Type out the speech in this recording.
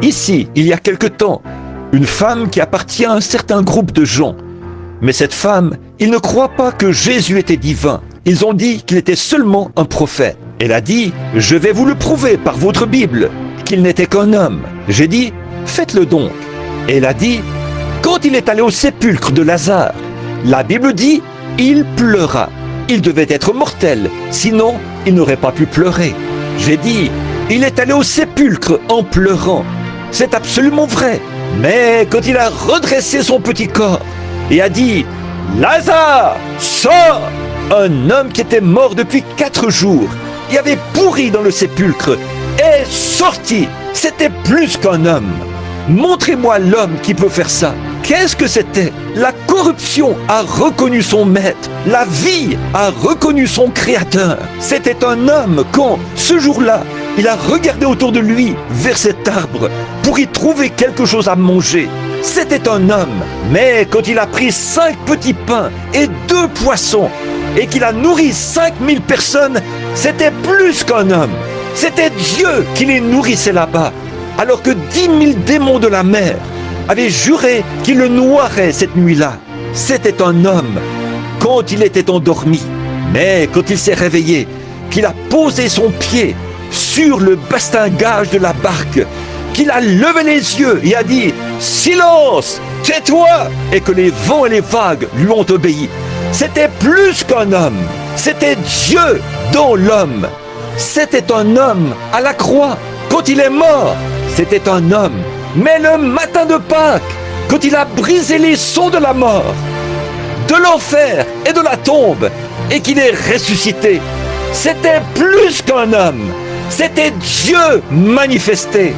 Ici, il y a quelque temps, une femme qui appartient à un certain groupe de gens. Mais cette femme, ils ne croient pas que Jésus était divin. Ils ont dit qu'il était seulement un prophète. Elle a dit, je vais vous le prouver par votre Bible, qu'il n'était qu'un homme. J'ai dit, faites-le donc. Et elle a dit, quand il est allé au sépulcre de Lazare, la Bible dit, il pleura. Il devait être mortel, sinon il n'aurait pas pu pleurer. J'ai dit, il est allé au sépulcre en pleurant. C'est absolument vrai. Mais quand il a redressé son petit corps et a dit, Lazare, sors! Un homme qui était mort depuis 4 jours et avait pourri dans le sépulcre est sorti. C'était plus qu'un homme. Montrez-moi l'homme qui peut faire ça. Qu'est-ce que c'était? La corruption a reconnu son maître. La vie a reconnu son créateur. C'était un homme quand, ce jour-là, il a regardé autour de lui vers cet arbre pour y trouver quelque chose à manger. C'était un homme. Mais quand il a pris 5 petits pains et 2 poissons et qu'il a nourri 5000 personnes, c'était plus qu'un homme. C'était Dieu qui les nourrissait là-bas. Alors que 10 000 démons de la mer avaient juré qu'il le noierait cette nuit-là. C'était un homme quand il était endormi. Mais quand il s'est réveillé, qu'il a posé son pied sur le bastingage de la barque, qu'il a levé les yeux et a dit « Silence, tais-toi !» et que les vents et les vagues lui ont obéi. C'était plus qu'un homme. C'était Dieu dans l'homme. C'était un homme à la croix. Quand il est mort, c'était un homme. Mais le matin de Pâques, quand il a brisé les sceaux de la mort, de l'enfer et de la tombe, et qu'il est ressuscité, c'était plus qu'un homme. C'était Dieu manifesté.